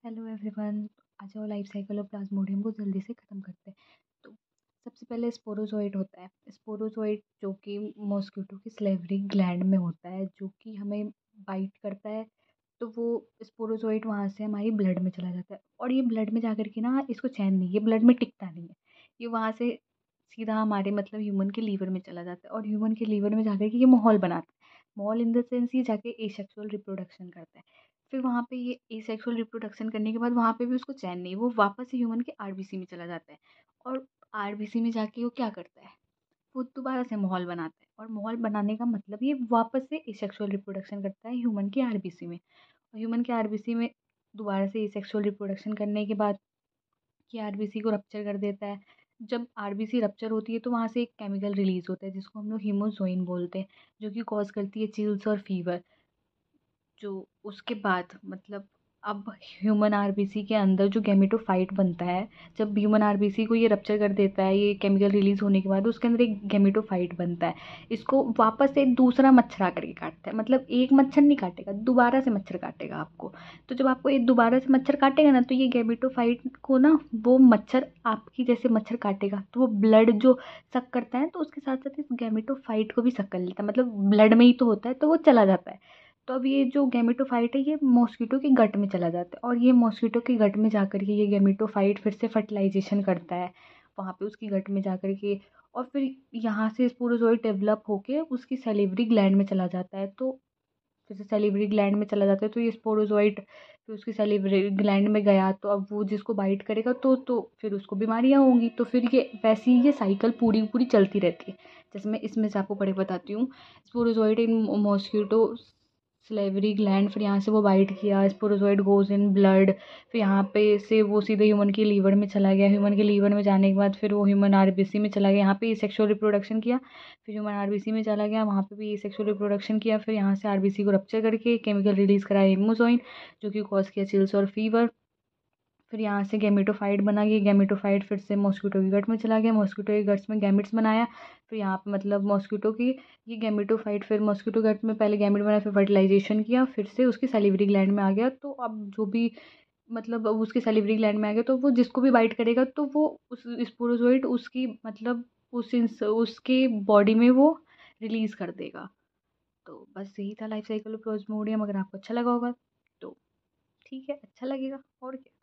Hello everyone. आ जाओ life cycle of Plasmodium को जल्दी से ख़त्म करते हैं। तो सबसे पहले स्पोरोजोइट होता है। स्पोरोजोइट जो कि मॉस्किटो की सलेवरी ग्लैंड में होता है, जो कि हमें बाइट करता है। तो वो स्पोरोजोइट वहाँ से हमारी ब्लड में चला जाता है, और ये ब्लड में जाकर के ना, इसको चैन नहीं, ये ब्लड में टिकता नहीं है। ये वहाँ से सीधा हमारे मतलब ह्यूमन के लीवर में चला जाता है, और ह्यूमन के लीवर में जाकर के ये माहौल बनाता है। माहौल इन द सेंस ये जाके एसेक्सुअल रिप्रोडक्शन करता है। फिर वहाँ पे ये एसेक्सुअल रिप्रोडक्शन करने के बाद वहाँ पे भी उसको चैन नहीं, वो वापस से ह्यूमन के आरबीसी में चला जाता है। और आरबीसी में जाके वो क्या करता है, वो दोबारा से माहौल बनाता है। और माहौल बनाने का मतलब ये वापस से एसेक्सुअल रिप्रोडक्शन करता है ह्यूमन के आरबीसी में। और ह्यूमन के आरबीसी में दोबारा से एसेक्सुअल रिप्रोडक्शन करने के बाद ये आरबीसी को रप्चर कर देता है। जब आरबीसी रप्चर होती है तो वहाँ से एक केमिकल रिलीज होता है जिसको हम लोग हीमोजोइन बोलते हैं, जो कि कॉज करती है चिल्स और फीवर। जो उसके बाद मतलब अब ह्यूमन आरबीसी के अंदर जो गैमेटोफाइट बनता है, जब ह्यूमन आरबीसी को ये रप्चर कर देता है, ये केमिकल रिलीज होने के बाद उसके अंदर एक गैमेटोफाइट बनता है। इसको वापस से दूसरा मच्छर आकर के काटता है, मतलब एक मच्छर नहीं काटेगा, दोबारा से मच्छर काटेगा आपको। तो जब आपको एक दोबारा से मच्छर काटेगा ना, तो ये गैमेटोफाइट को ना, वो मच्छर आपकी जैसे मच्छर काटेगा तो वो ब्लड जो सक करता है, तो उसके साथ साथ इस गैमेटोफाइट को भी सक कर लेता है, मतलब ब्लड में ही तो होता है तो वो चला जाता है। तो अब ये जो गैमेटोफाइट है ये मॉस्किटो के गट में चला जाता है, और ये मॉस्किटो के गट में जाकर के ये गैमेटोफाइट फिर से फर्टिलाइजेशन करता है वहाँ पे उसकी गट में जाकर के। और फिर यहाँ से स्पोरोजोइट डेवलप होके उसकी सैलिवरी ग्लैंड में चला जाता है। तो जैसे सैलिवरी ग्लैंड में चला जाता है तो ये स्पोरोजोइट फिर उसकी सैलिवरी ग्लैंड में गया, तो अब वो जिसको बाइट करेगा तो फिर उसको बीमारियाँ होंगी। तो फिर ये वैसे ही ये साइकिल पूरी पूरी चलती रहती है। जैसे मैं इसमें से आपको पढ़े बताती हूँ। स्पोरोजोइट इन मॉस्किटो सलेवरी ग्लैंड, फिर यहाँ से वो बाइट किया, स्पोरोजोइट गोज इन ब्लड, फिर यहाँ पे से वो सीधे ह्यूमन के लीवर में चला गया। ह्यूमन के लीवर में जाने के बाद फिर वो ह्यूमन आरबीसी में चला गया, यहाँ पे सेक्सुअल रिप्रोडक्शन किया। फिर ह्यूमन आरबीसी में चला गया, वहाँ पे भी सेक्सुअल रिप्रोडक्शन किया। फिर यहाँ से आरबीसी को रप्चर करके केमिकल रिलीज कराया हिमोजोइन, जो कि कॉज किया चिल्स और फीवर। फिर यहाँ से गैमेटोफाइट बना, ये गैमेटोफाइट फिर से मॉस्किटो के गट में चला गया, मॉस्किटो के गट्स में गैमेट्स बनाया। फिर यहाँ पे मतलब मॉस्किटो की ये गैमेटोफाइट फिर मॉस्किटो गट में पहले गैमेट बनाया, फिर फर्टिलाइजेशन किया, फिर से उसकी सैलिवरी ग्लैंड में आ गया। तो अब जो भी मतलब अब उसकी सैलिवरी ग्लैंड में आ गया, तो वो जिसको भी बाइट करेगा तो वो उस स्पोरोजोइट उसकी मतलब उसके बॉडी में वो रिलीज कर देगा। तो बस यही था लाइफ साइकिल ऑफ प्लाज्मोडियम। अगर आपको अच्छा लगा होगा तो ठीक है, अच्छा लगेगा और क्या।